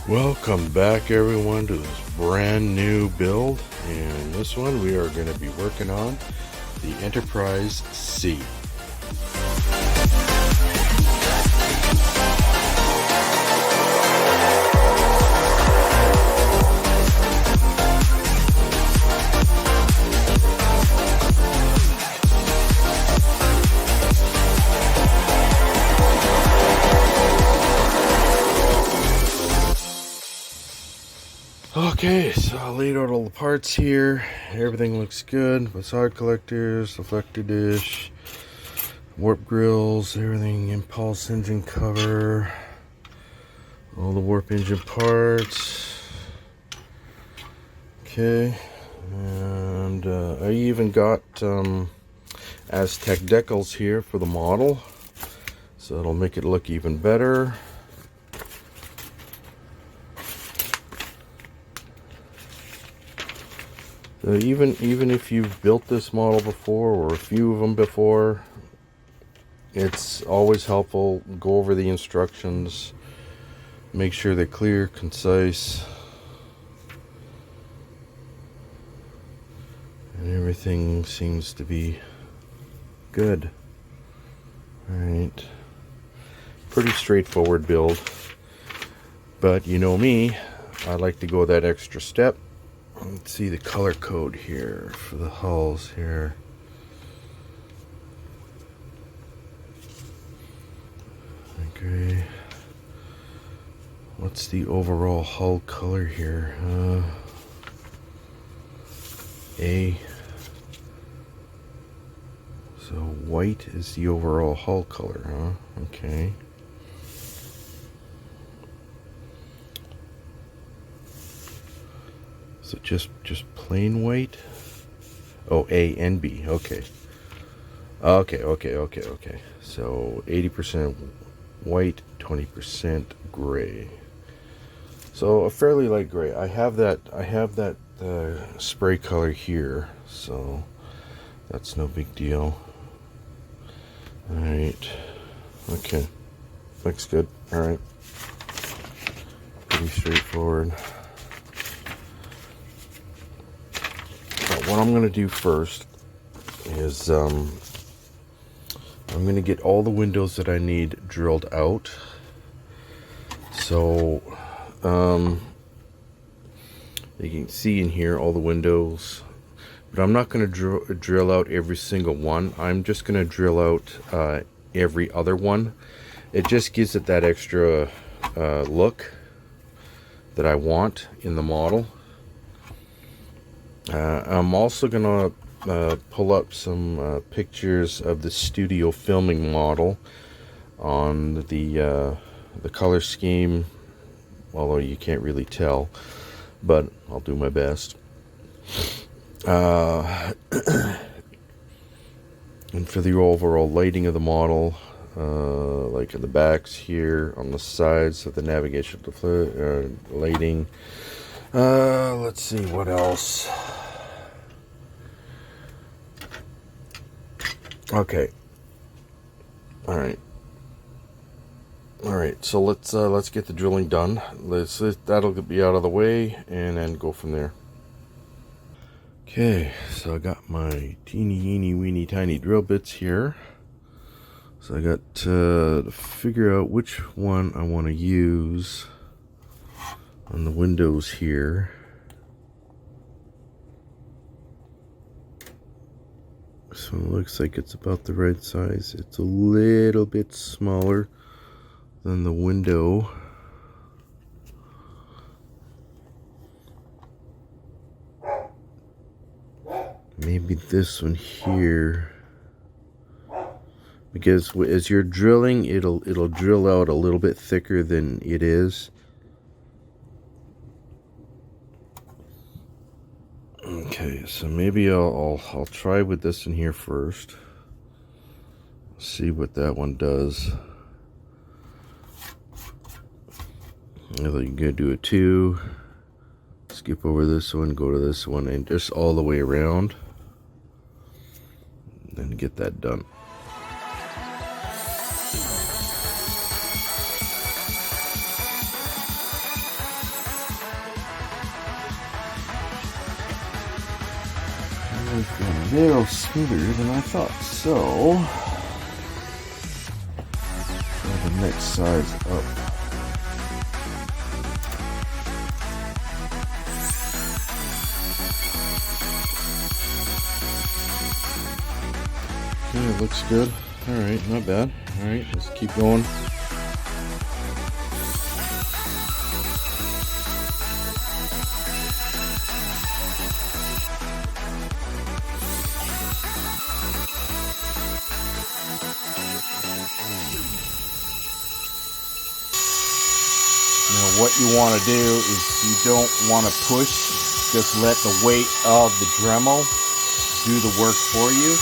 Welcome back everyone to this brand new build. In this one we are going to be working on the Enterprise C. Okay, so I laid out all the parts here. Everything looks good. Facade collectors, deflector dish, warp grills, everything, impulse engine cover, all the warp engine parts. Okay, and I even got Aztec decals here for the model, so it'll make it look even better. Even if you've built this model before, or a few of them before, it's always helpful. Go over the instructions, make sure they're clear, concise, and everything seems to be good. Alright, pretty straightforward build, but you know me, I like to go that extra step. Let's see the color code here for the hulls here. Okay. What's the overall hull color here? A. So white is the overall hull color, huh? Okay. So just plain white? Oh, A and B. Okay. Okay. So 80% white, 20% gray. So a fairly light gray. I have that spray color here, so that's no big deal. All right. Okay. Looks good. All right. Pretty straightforward. What I'm going to do first is I'm going to get all the windows that I need drilled out. So you can see in here all the windows, but I'm not going to drill out every single one. I'm just going to drill out every other one. It just gives it that extra look that I want in the model. I'm also gonna pull up some pictures of the studio filming model on the color scheme, although you can't really tell, but I'll do my best. And for the overall lighting of the model, like in the backs here, on the sides of the navigation lighting. Let's see what else. Okay. All right. So let's get the drilling done. That'll be out of the way, and then go from there. Okay. So I got my teeny weeny tiny drill bits here. So I got to figure out which one I want to use on the windows here. So it looks like it's about the right size. It's a little bit smaller than the window. Maybe this one here, because as you're drilling, it'll drill out a little bit thicker than it is. Okay, so maybe I'll try with this in here first. See what that one does. I think I'm gonna do a 2. Skip over this one, go to this one, and just all the way around. Then get that done. was going a little smoother than I thought. So, the next size up. Okay, it looks good. Alright, not bad. Alright, let's keep going. Now what you want to do is you don't want to push, just let the weight of the Dremel do the work for you.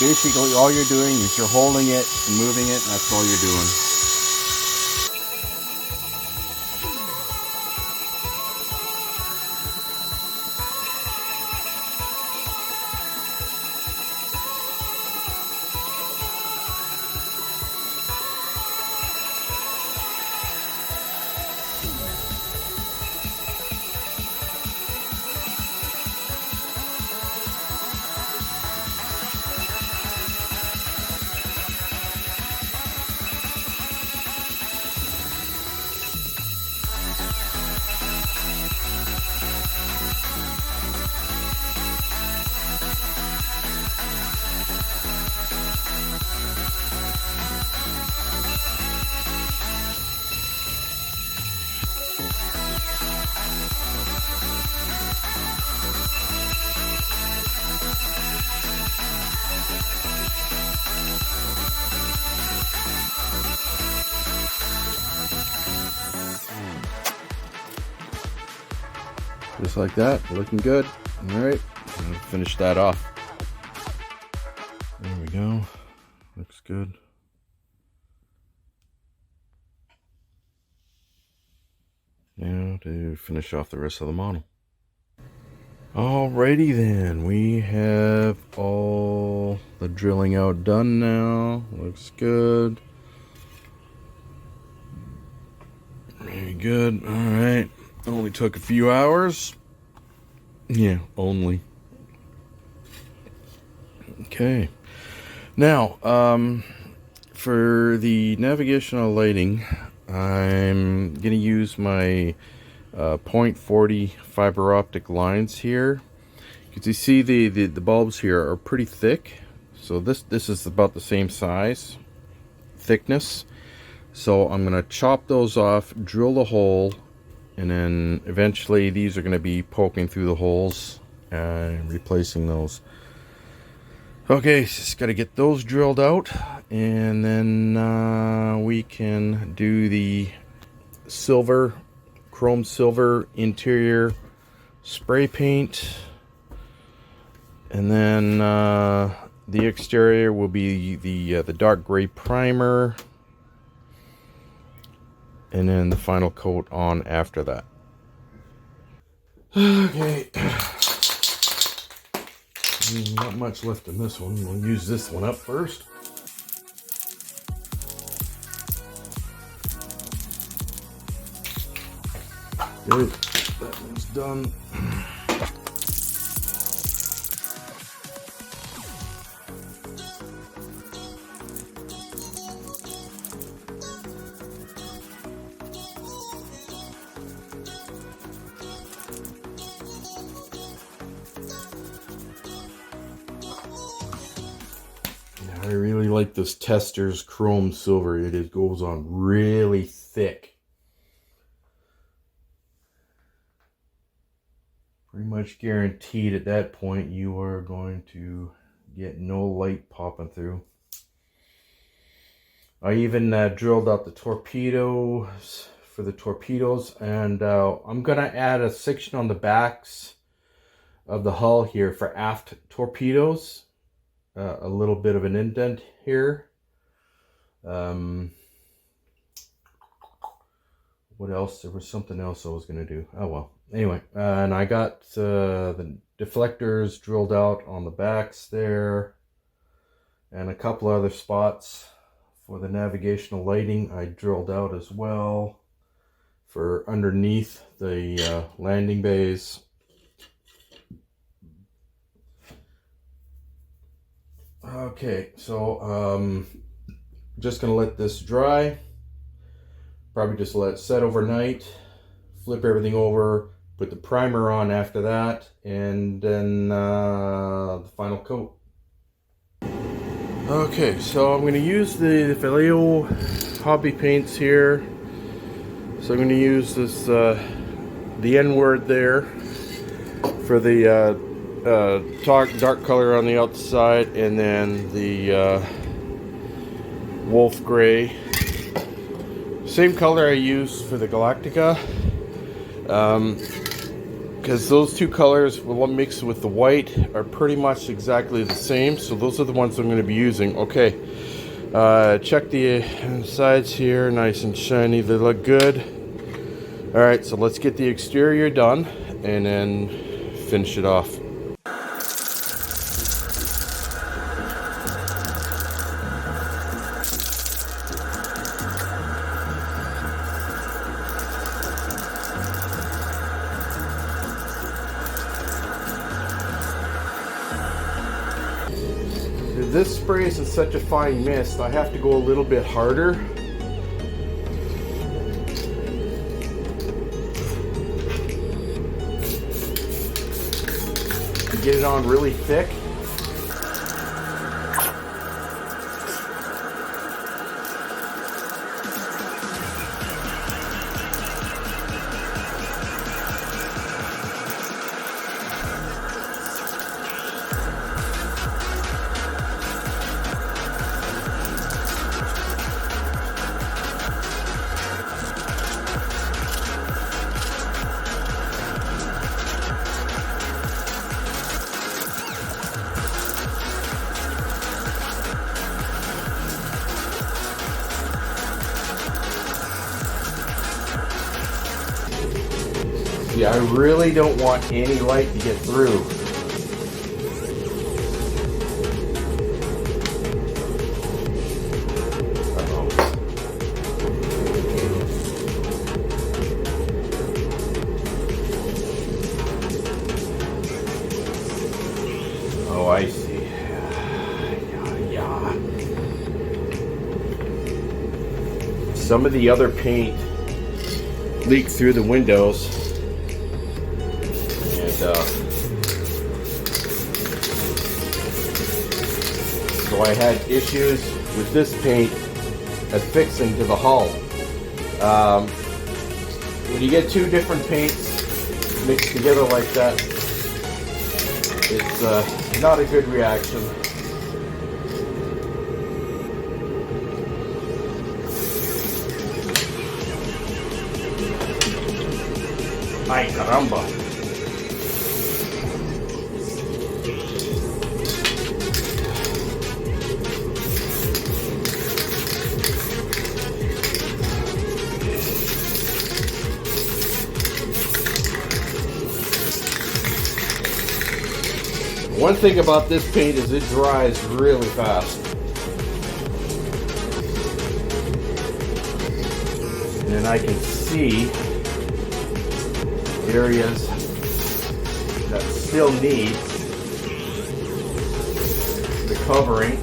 Basically all you're doing is you're holding it and moving it, and that's all you're doing. Just like that, looking good. Alright, finish that off. There we go. Looks good. Now to finish off the rest of the model. Alrighty then, we have all the drilling out done now. Looks good. Very good. Alright. Only took a few hours. Yeah, only. Okay. Now, for the navigational lighting, I'm going to use my .40 fiber optic lines here. You can see the bulbs here are pretty thick. So this is about the same size, thickness. So I'm going to chop those off, drill the hole, and then eventually these are going to be poking through the holes and replacing those. Okay, just got to get those drilled out, and then we can do the silver, chrome silver interior spray paint, and then the exterior will be the dark gray primer, and then the final coat on after that. Okay. Not much left in this one. We'll use this one up first. Good. That one's done. I really like this Tester's chrome silver. It goes on really thick. Pretty much guaranteed at that point you are going to get no light popping through. I even drilled out the torpedoes for the torpedoes, and I'm gonna add a section on the backs of the hull here for aft torpedoes. A little bit of an indent here. What else? There was something else I was going to do. Oh well. Anyway, and I got the deflectors drilled out on the backs there, and a couple other spots for the navigational lighting I drilled out as well for underneath the landing bays. Okay, so just gonna let this dry. Probably just let it set overnight. Flip everything over. Put the primer on after that, and then the final coat. Okay, so I'm going to use the Vallejo hobby paints here. So I'm going to use this the N word there for the dark color on the outside, and then the wolf gray. Same color I used for the Galactica. Because those two colors, well, mixed with the white, are pretty much exactly the same. So those are the ones I'm going to be using. Okay, check the sides here, nice and shiny. They look good. All right, so let's get the exterior done and then finish it off. This spray is in such a fine mist, I have to go a little bit harder. To get it on really thick. Yeah, I really don't want any light to get through. Oh, I see. Yeah. Some of the other paint leaked through the windows. So I had issues with this paint affixing to the hull. When you get two different paints mixed together like that, it's not a good reaction. Ay caramba. One thing about this paint is it dries really fast. And I can see areas that still need the covering.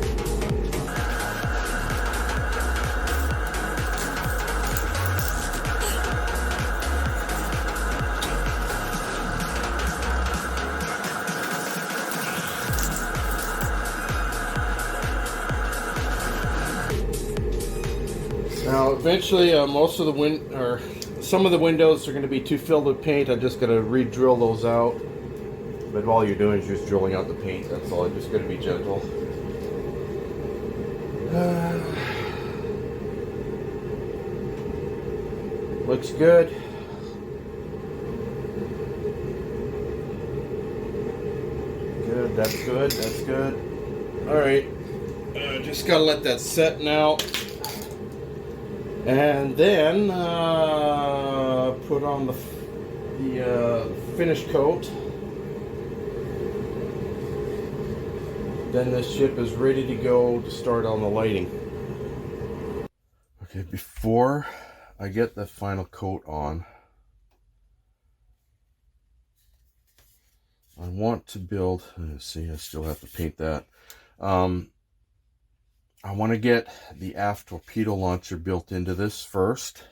Now, eventually, most of the some of the windows are going to be too filled with paint. I'm just going to re-drill those out. But all you're doing is just drilling out the paint. That's all. I'm just going to be gentle. Looks good. Good. That's good. That's good. All right. Just got to let that set now. And then put on the finish coat. Then this ship is ready to go to start on the lighting. Okay, before I get the final coat on, I want to build, let's see, I still have to paint that. I want to get the aft torpedo launcher built into this first.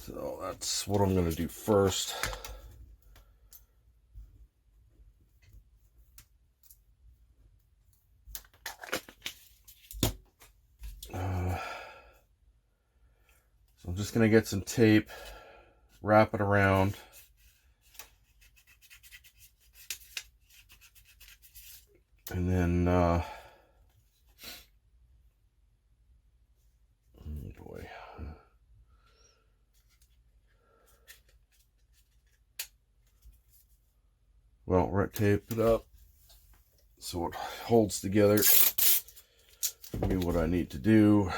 So that's what I'm going to do first. So I'm just going to get some tape, wrap it around. And then, oh boy. Well, red tape it up so it holds together. Do what I need to do.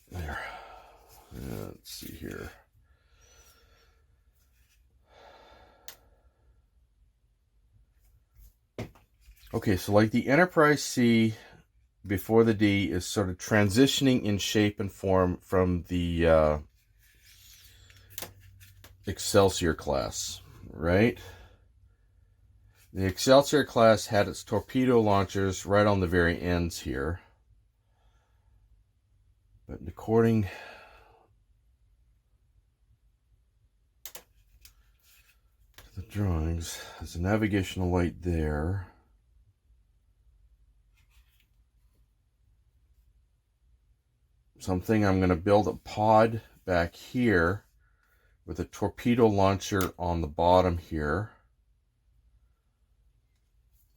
There. Let's see here. Okay, so like the Enterprise C before the D is sort of transitioning in shape and form from the Excelsior class, right? The Excelsior class had its torpedo launchers right on the very ends here. But according to the drawings, there's a navigational light there. So I'm thinking I'm going to build a pod back here with a torpedo launcher on the bottom here.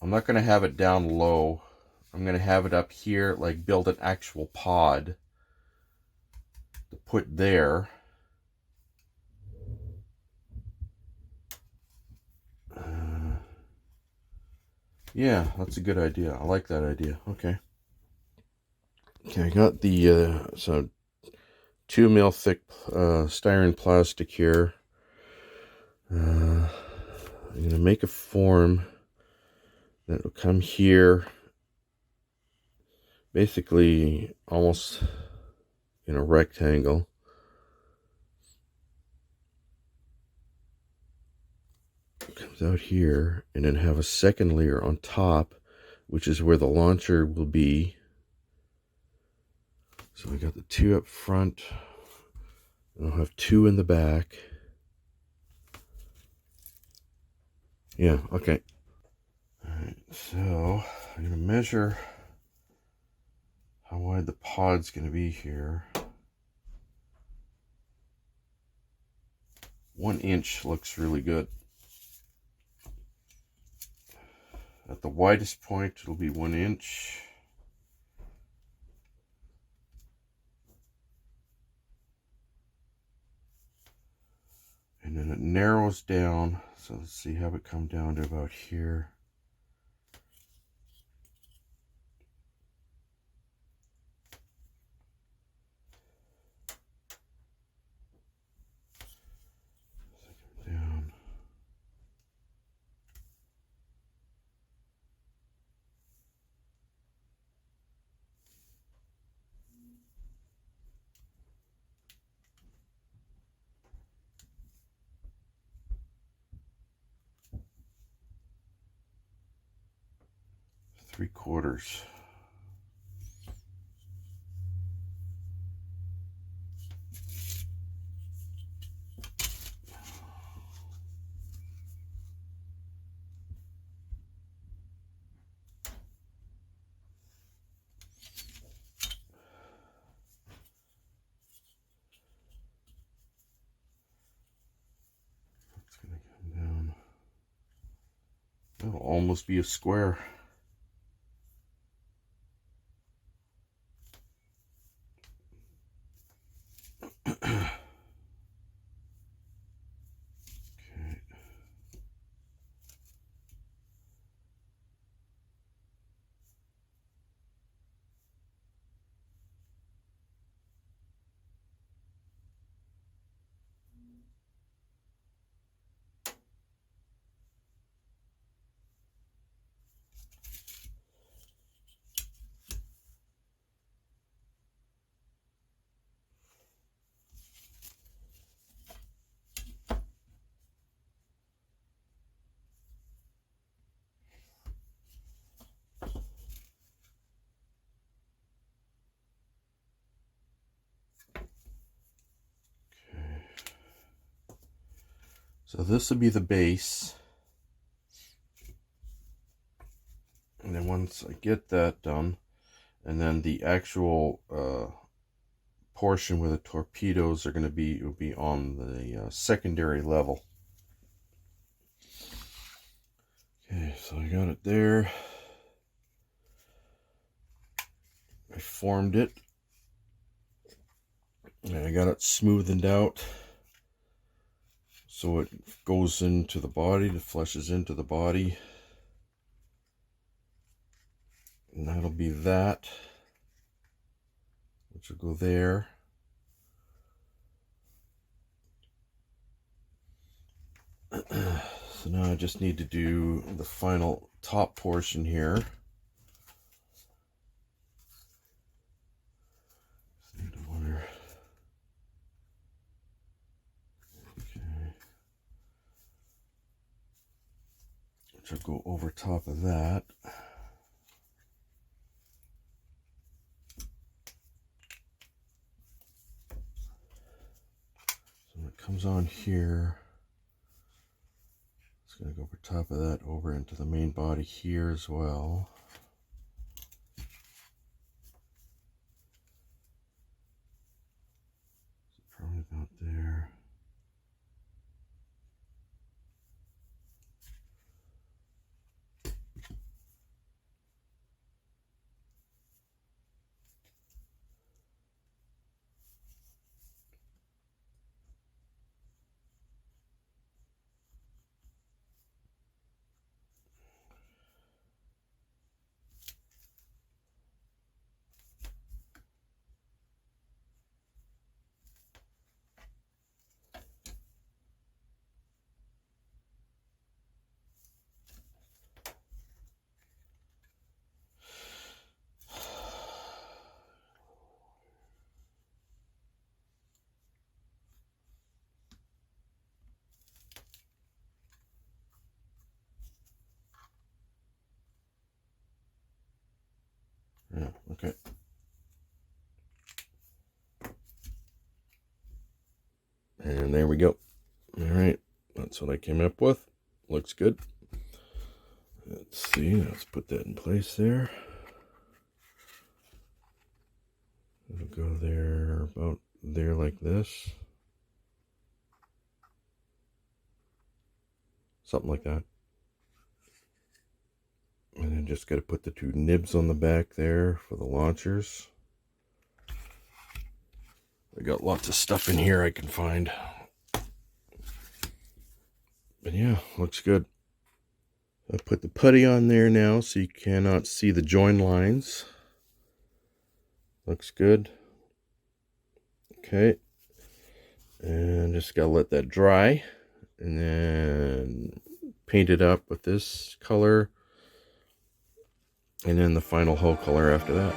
I'm not going to have it down low. I'm going to have it up here, like build an actual pod to put there. Yeah, that's a good idea. I like that idea. Okay. Okay, I got the so 2 mil thick styrene plastic here. I'm gonna make a form that will come here, basically almost in a rectangle. It comes out here, and then have a second layer on top, which is where the launcher will be. So I got the 2 up front, and I'll have 2 in the back. Yeah, okay. Alright, so I'm going to measure how wide the pod's going to be here. 1 inch looks really good. At the widest point, it'll be 1 inch. And then it narrows down. So let's see, have it come down to about here. Down. Three quarters. It's going to come down. That'll almost be a square. So this will be the base. And then once I get that done, and then the actual portion where the torpedoes are going to be, will be on the secondary level. Okay, so I got it there. I formed it. And I got it smoothened out so it goes into the body, it fleshes into the body. And that'll be that, which will go there. So now I just need to do the final top portion here. Which will go over top of that. So when it comes on here, it's going to go over top of that, over into the main body here as well. So probably about there. Yeah, okay. And there we go. All right, that's what I came up with. Looks good. Let's see, let's put that in place there. It'll go there, about there like this. Something like that. And then just got to put the two nibs on the back there for the launchers. I got lots of stuff in here I can find. But yeah, looks good. I put the putty on there now so you cannot see the join lines. Looks good. Okay. And just gotta let that dry. And then paint it up with this color. And then the final hull color after that.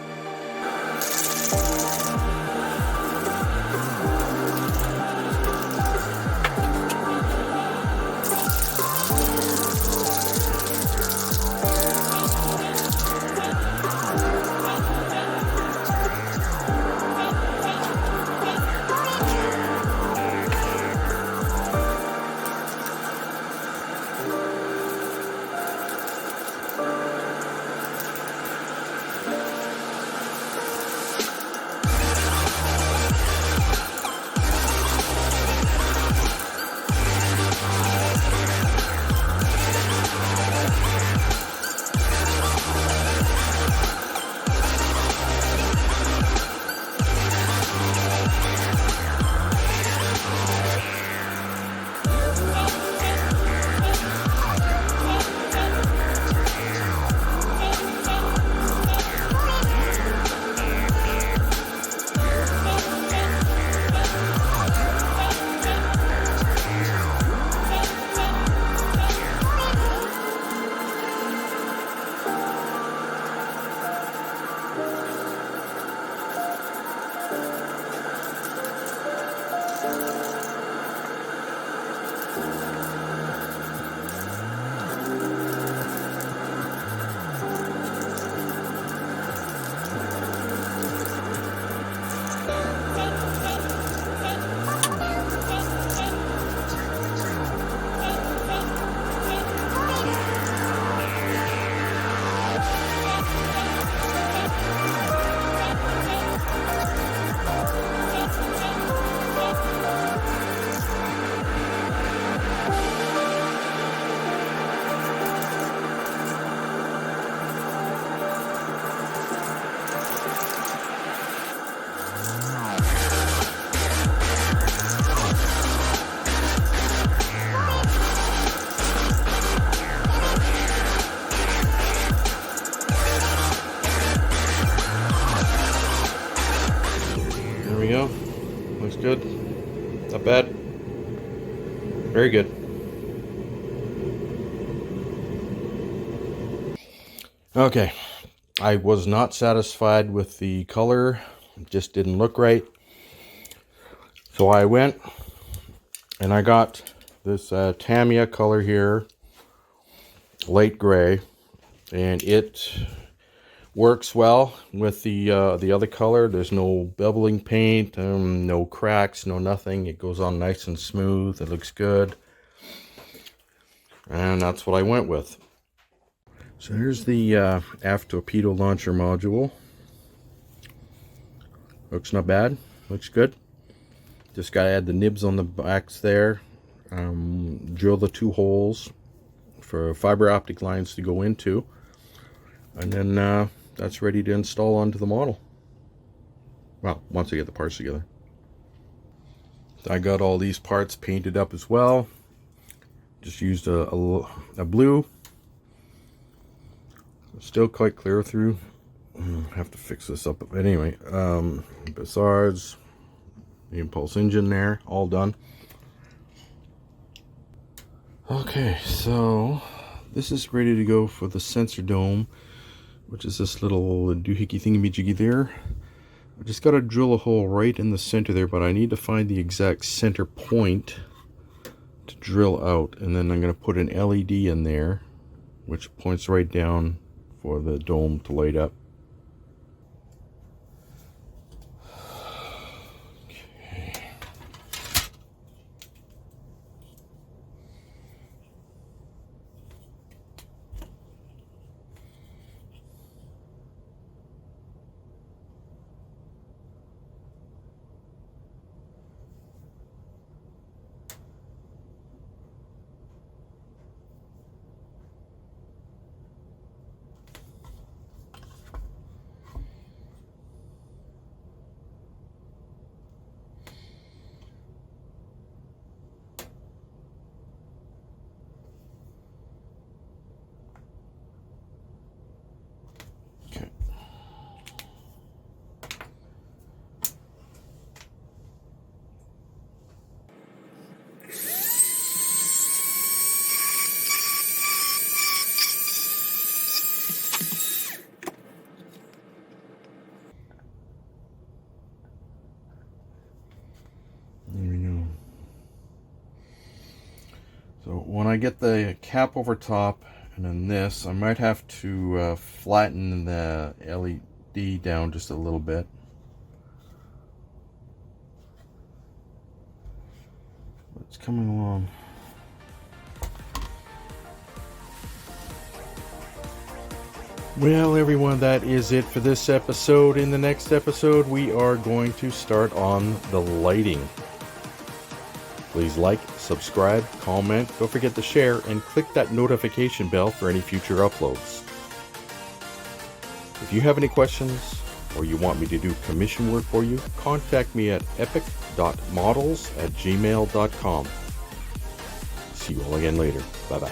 good. Not bad. Very good. Okay. I was not satisfied with the color. It just didn't look right. So I went and I got this Tamiya color here, light gray, and it works well with the other color. There's no beveling paint, no cracks, no nothing. It goes on nice and smooth. It looks good, and that's what I went with. So here's the aft torpedo launcher module. Looks not bad. Looks good. Just got to add the nibs on the backs there. Drill the 2 holes for fiber optic lines to go into, and then that's ready to install onto the model. Well, once I get the parts together. I got all these parts painted up as well. Just used a blue. Still quite clear through. Have to fix this up. But anyway, besides the impulse engine there, all done. Okay, so this is ready to go for the sensor dome, which is this little doohickey thingy-majiggy there. I just got to drill a hole right in the center there, but I need to find the exact center point to drill out, and then I'm going to put an LED in there, which points right down for the dome to light up. There we go. So when I get the cap over top and then this, I might have to flatten the LED down just a little bit. It's coming along. Well, everyone, that is it for this episode. In the next episode, we are going to start on the lighting. Please like, subscribe, comment, don't forget to share, and click that notification bell for any future uploads. If you have any questions, or you want me to do commission work for you, contact me at epic.models@gmail.com. See you all again later. Bye-bye.